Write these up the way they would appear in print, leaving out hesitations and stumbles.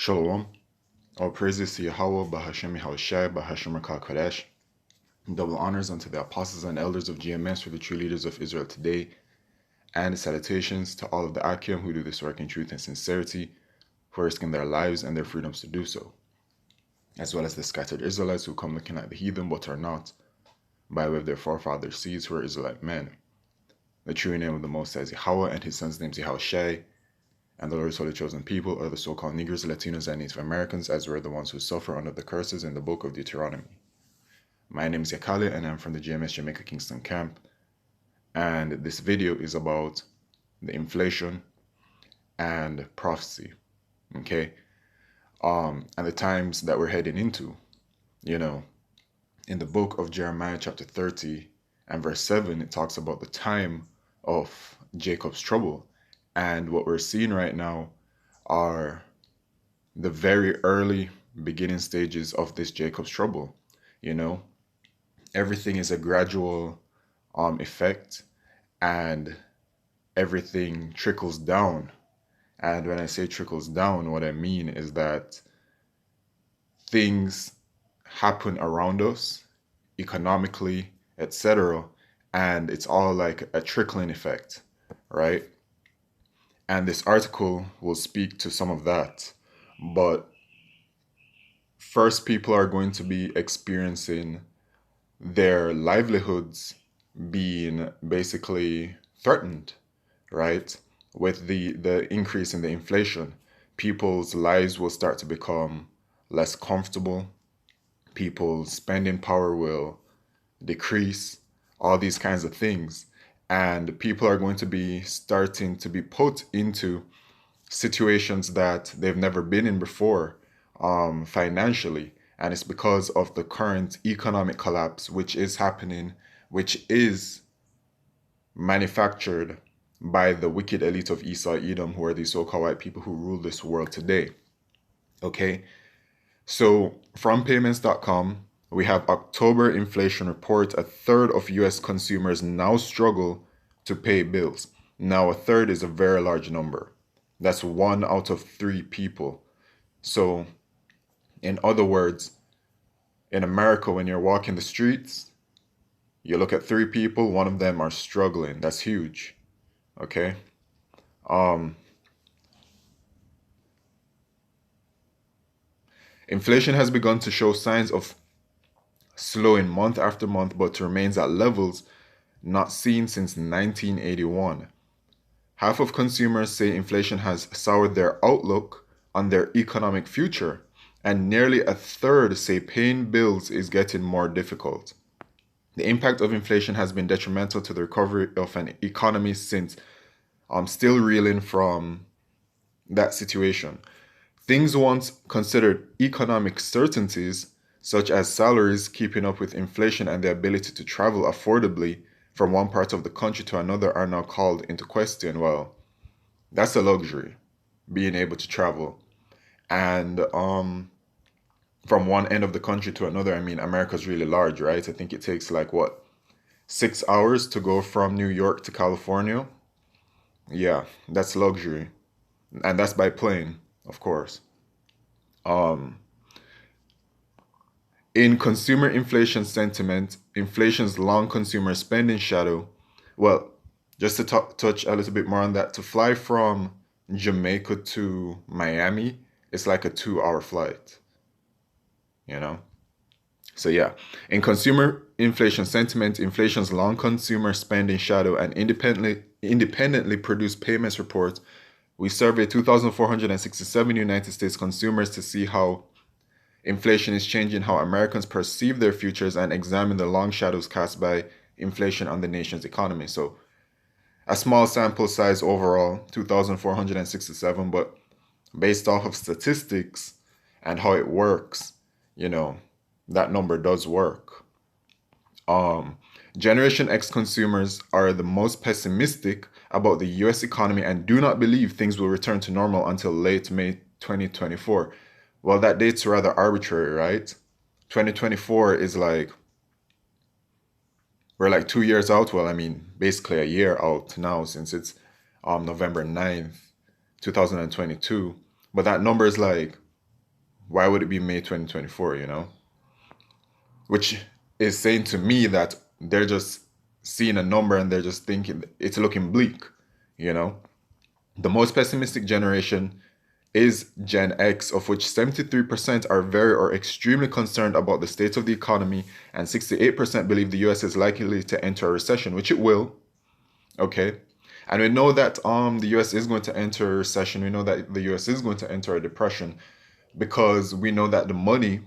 Shalom. All praises to Yahweh, Bahashem Yahushai, Bahashem Rakah Kodesh. Double honors unto the apostles and elders of GMS for the true leaders of Israel today. And salutations to all of the Akim who do this work in truth and sincerity, for risking their lives and their freedoms to do so. As well as the scattered Israelites who come looking at the heathen but are not, by way of their forefathers' seeds who are Israelite men. The true name of the Most High is Yahweh, and his son's name is Yahushai. And the Lord's holy chosen people are the so-called Negroes, Latinos, and Native Americans, as were the ones who suffer under the curses in the book of Deuteronomy. My name is Yakale, and I'm from the GMS Jamaica Kingston camp. And this video is about the inflation and prophecy, okay? And the times that we're heading into. In the book of Jeremiah chapter 30 and verse 7, it talks about the time of Jacob's trouble. And what we're seeing right now are the very early beginning stages of this Jacob's trouble. Everything is a gradual effect, and everything trickles down. And when I say trickles down, what I mean is that things happen around us, economically, etc., and it's all like a trickling effect, right? And this article will speak to some of that. But first, people are going to be experiencing their livelihoods being basically threatened, right? With the increase in the inflation, people's lives will start to become less comfortable. People's spending power will decrease, all these kinds of things. And people are going to be starting to be put into situations that they've never been in before, financially. And it's because of the current economic collapse, which is happening, which is manufactured by the wicked elite of Esau, Edom, who are these so-called white people who rule this world today. Okay? So from payments.com, we have October inflation report. A third of U.S. consumers now struggle to pay bills. Now, a third is a very large number. That's 1 out of 3 people. So, in other words, in America, when you're walking the streets, you look at 3 people, 1 of them are struggling. That's huge. Okay? Inflation has begun to show signs of slowing month after month, but remains at levels not seen since 1981. Half of consumers say inflation has soured their outlook on their economic future, and nearly a third say paying bills is getting more difficult. The impact of inflation has been detrimental to the recovery of an economy since I'm still reeling from that situation. Things once considered economic certainties, such as salaries keeping up with inflation and the ability to travel affordably from one part of the country to another, are now called into question. Well, that's a luxury, being able to travel. And from one end of the country to another, I mean, America's really large, right? I think it takes 6 hours to go from New York to California. Yeah, that's luxury. And that's by plane, of course. In consumer inflation sentiment, inflation's long consumer spending shadow. Well, just to touch a little bit more on that, to fly from Jamaica to Miami, it's like a 2-hour flight, So yeah, in consumer inflation sentiment, inflation's long consumer spending shadow, and independently produced payments report, we surveyed 2,467 United States consumers to see how inflation is changing how Americans perceive their futures and examine the long shadows cast by inflation on the nation's economy. So a small sample size overall, 2,467, but based off of statistics and how it works, that number does work. Generation X consumers are the most pessimistic about the US economy and do not believe things will return to normal until late May 2024. Well, that date's rather arbitrary, right? 2024 is we're 2 years out. Well, I mean, basically a year out now, since it's November 9th, 2022. But that number is why would it be May 2024, you know? Which is saying to me that they're just seeing a number and they're just thinking it's looking bleak, you know? The most pessimistic generation is Gen X, of which 73% are very or extremely concerned about the state of the economy, and 68% believe the US is likely to enter a recession, which it will, okay? And we know that the US is going to enter a recession. We know that the US is going to enter a depression because we know that the money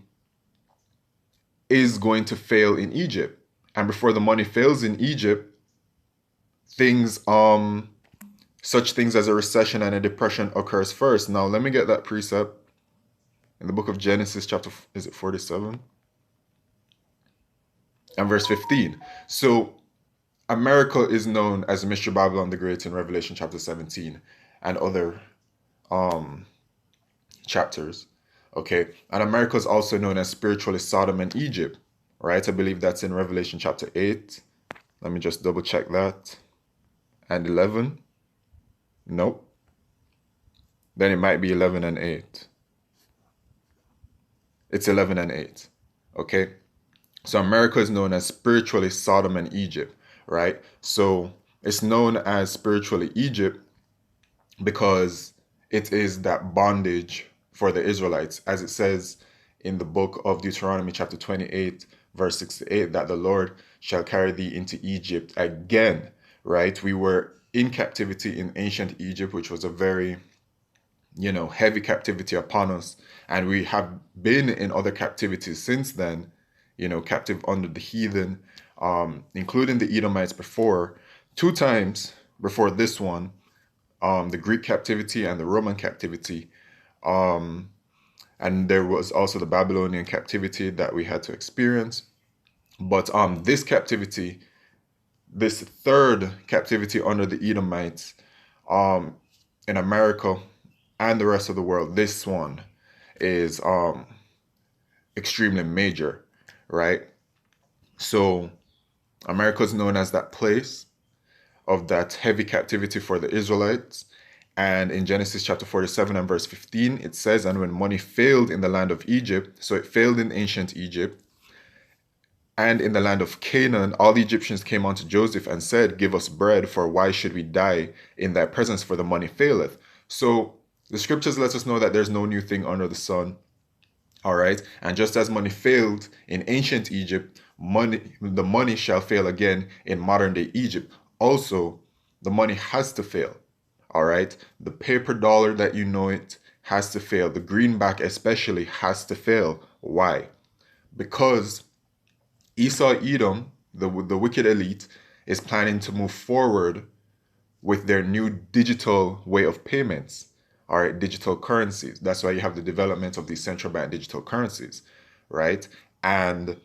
is going to fail in Egypt. And before the money fails in Egypt, things such things as a recession and a depression occurs first. Now let me get that precept in the book of Genesis, chapter, is it 47? And verse 15. So America is known as Mr. Babylon the Great in Revelation chapter 17 and other um chapters. Okay. And America is also known as spiritually Sodom and Egypt. Right? I believe that's in Revelation chapter 8. Let me just double check that. And 11. Nope. Then it might be 11 and 8. It's 11 and 8. Okay. So America is known as spiritually Sodom and Egypt, right? So it's known as spiritually Egypt because it is that bondage for the Israelites, as it says in the book of Deuteronomy chapter 28, verse 68, that the Lord shall carry thee into Egypt again, right? We were in captivity in ancient Egypt, which was a very, heavy captivity upon us. And we have been in other captivities since then, captive under the heathen, including the Edomites before, 2 times before this one, the Greek captivity and the Roman captivity. And there was also the Babylonian captivity that we had to experience. But this captivity, this third captivity under the Edomites in America and the rest of the world, this one is extremely major, right? So America is known as that place of that heavy captivity for the Israelites. And in Genesis chapter 47 and verse 15, it says, and when money failed in the land of Egypt, so it failed in ancient Egypt, and in the land of Canaan, all the Egyptians came unto Joseph and said, give us bread, for why should we die in thy presence, for the money faileth. So the scriptures let us know that there's no new thing under the sun. All right. And just as money failed in ancient Egypt, the money shall fail again in modern day Egypt. Also, the money has to fail. All right. The paper dollar that you know it has to fail. The greenback especially has to fail. Why? Because Esau Edom, the wicked elite, is planning to move forward with their new digital way of payments. All right, digital currencies. That's why you have the development of these central bank digital currencies, right? And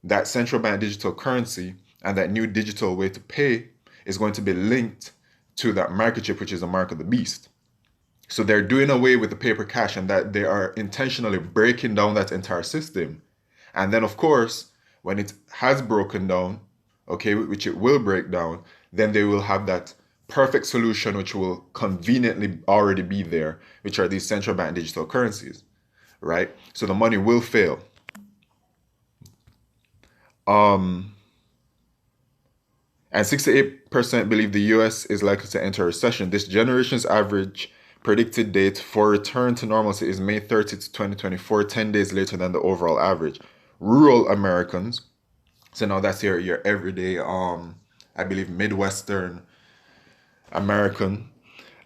that central bank digital currency and that new digital way to pay is going to be linked to that microchip, which is a mark of the beast. So they're doing away with the paper cash, and that they are intentionally breaking down that entire system. And then, of course, when it has broken down, okay, which it will break down, then they will have that perfect solution which will conveniently already be there, which are these central bank digital currencies, right? So the money will fail. And 68% believe the US is likely to enter a recession. This generation's average predicted date for return to normalcy is May 30th, 2024, 10 days later than the overall average. Rural Americans, so now that's your everyday, I believe, Midwestern American,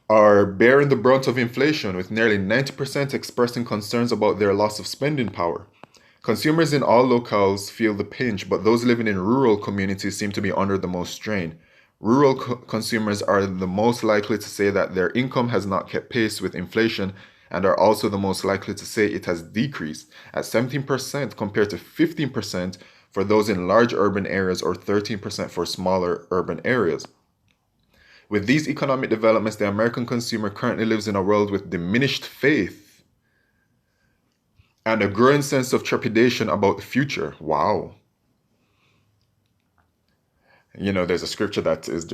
are bearing the brunt of inflation, with nearly 90% expressing concerns about their loss of spending power. Consumers in all locales feel the pinch, but those living in rural communities seem to be under the most strain. Rural consumers are the most likely to say that their income has not kept pace with inflation, and are also the most likely to say it has decreased, at 17% compared to 15% for those in large urban areas, or 13% for smaller urban areas. With these economic developments, the American consumer currently lives in a world with diminished faith and a growing sense of trepidation about the future. Wow. There's a scripture that is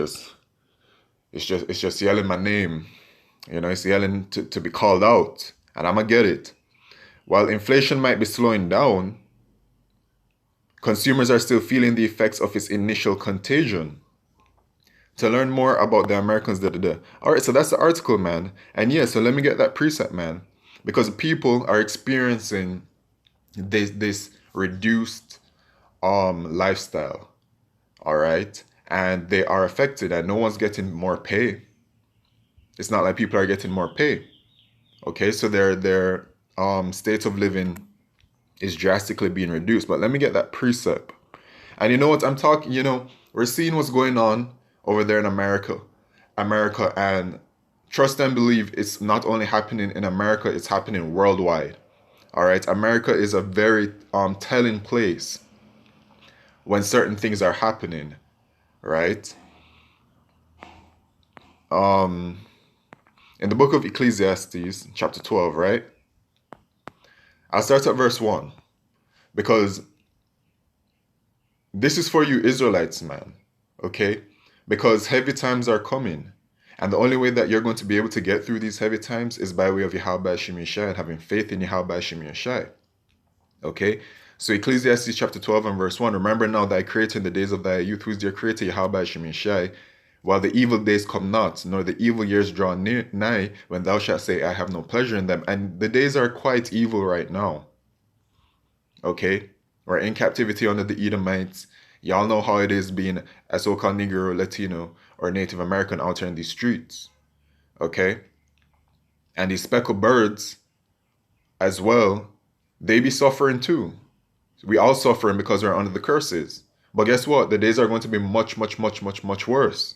it's just yelling my name. It's yelling to be called out, and I'm gonna get it. While inflation might be slowing down, consumers are still feeling the effects of its initial contagion. To learn more about the Americans, All right, so that's the article, man. And yeah, so let me get that preset, man, because people are experiencing this reduced lifestyle. All right, and they are affected, and no one's getting more pay. It's not like people are getting more pay. Okay, so their state of living is drastically being reduced. But let me get that precept. And you know what I'm talking, we're seeing what's going on over there in America. And trust and believe it's not only happening in America, it's happening worldwide. All right, America is a very telling place when certain things are happening, right? In the book of Ecclesiastes, chapter 12, right? I'll start at verse 1 because this is for you Israelites, man, okay? Because heavy times are coming. And the only way that you're going to be able to get through these heavy times is by way of Yahweh Shem Yeshai and having faith in Yahweh Shem Yeshai. Okay? So Ecclesiastes chapter 12 and verse 1, remember now thy creator in the days of thy youth, who is your creator, Yahweh Shem Yeshai, while the evil days come not, nor the evil years draw nigh, when thou shalt say, I have no pleasure in them. And the days are quite evil right now. Okay? We're in captivity under the Edomites. Y'all know how it is being a so-called Negro, Latino, or Native American out here in these streets. Okay? And these speckled birds, as well, they be suffering too. We all suffering because we're under the curses. But guess what? The days are going to be much, much, much, much, much worse.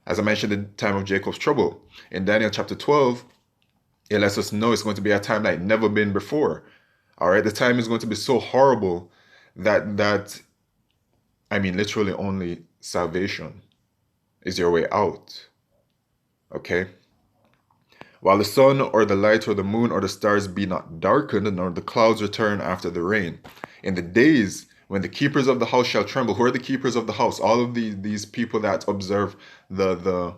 As I mentioned, the time of Jacob's trouble. In Daniel chapter 12, it lets us know it's going to be a time like never been before. All right? The time is going to be so horrible that literally only salvation is your way out. Okay? While the sun or the light or the moon or the stars be not darkened, nor the clouds return after the rain. In the days when the keepers of the house shall tremble. Who are the keepers of the house? All of these people that observe the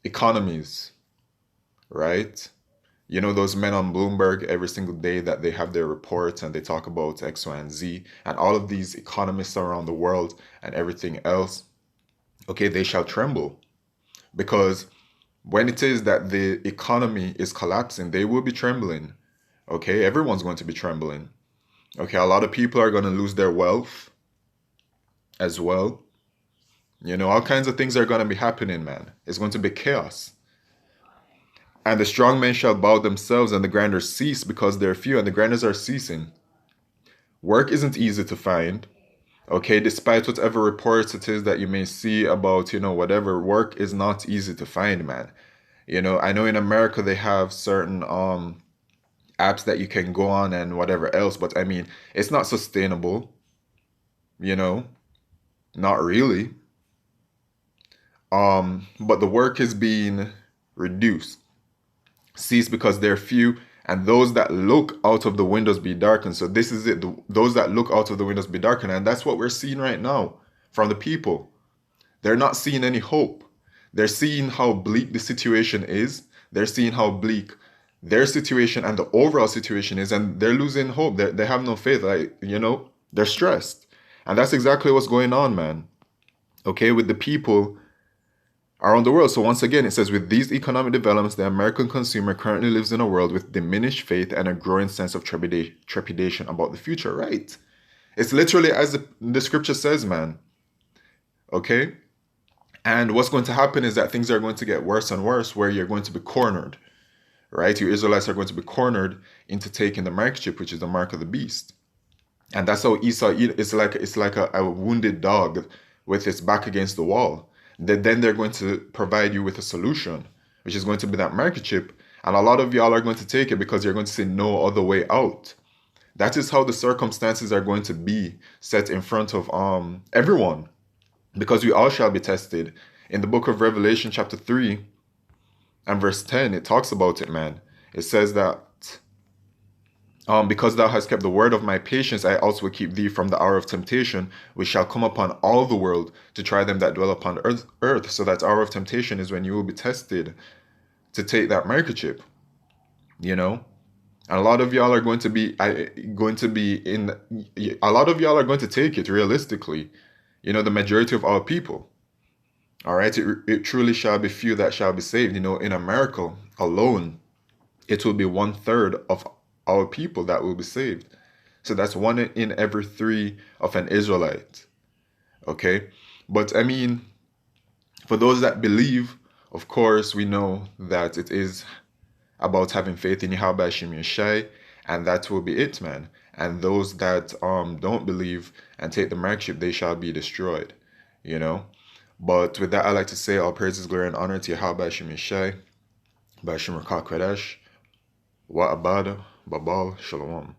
economies, right? You know, those men on Bloomberg every single day that they have their reports and they talk about X, Y, and Z, and all of these economists around the world and everything else. Okay, they shall tremble, because when it is that the economy is collapsing, they will be trembling. Okay, everyone's going to be trembling. Okay, a lot of people are going to lose their wealth as well. You know, all kinds of things are going to be happening, man. It's going to be chaos. And the strong men shall bow themselves, and the grinders cease because they're few, and the grinders are ceasing. Work isn't easy to find. Okay, despite whatever reports it is that you may see about, whatever, work is not easy to find, man. You know, I know in America they have certain apps that you can go on and whatever else, but it's not sustainable. Not really. But the work is being reduced. Cease because they're few, and those that look out of the windows be darkened. So this is it. Those that look out of the windows be darkened. And that's what we're seeing right now from the people. They're not seeing any hope. They're seeing how bleak the situation is. They're seeing how bleak their situation and the overall situation is, and they're losing hope. They have no faith. They're stressed. And that's exactly what's going on, man. Okay, with the people around the world. So once again, it says, with these economic developments, the American consumer currently lives in a world with diminished faith and a growing sense of trepidation about the future, right? It's literally as the scripture says, man. Okay? And what's going to happen is that things are going to get worse and worse, where you're going to be cornered, right? You Israelites are going to be cornered into taking the microchip, which is the mark of the beast. And that's how Esau, it's like a wounded dog with its back against the wall. Then they're going to provide you with a solution, which is going to be that microchip. And a lot of y'all are going to take it because you're going to see no other way out. That is how the circumstances are going to be set in front of everyone, because we all shall be tested. In the book of Revelation chapter 3 and verse 10, it talks about it, man. It says that because thou hast kept the word of my patience, I also will keep thee from the hour of temptation, which shall come upon all the world to try them that dwell upon earth. So that hour of temptation is when you will be tested to take that microchip, And a lot of y'all are going to be a lot of y'all are going to take it realistically. The majority of our people. All right, it truly shall be few that shall be saved. In America alone, it will be 1/3 of our people that will be saved. So that's one in every three of an Israelite. Okay, but I mean, for those that believe, of course, we know that it is about having faith in Yahweh Hashem Yeshai, and that will be it, man. And those that don't believe and take the markship, they shall be destroyed. You know. But with that, I like to say all praises, glory, and honor to Yahweh Hashem Yeshai, Bashim Rakah Kodesh, Wa Abada, Babal, Shalom.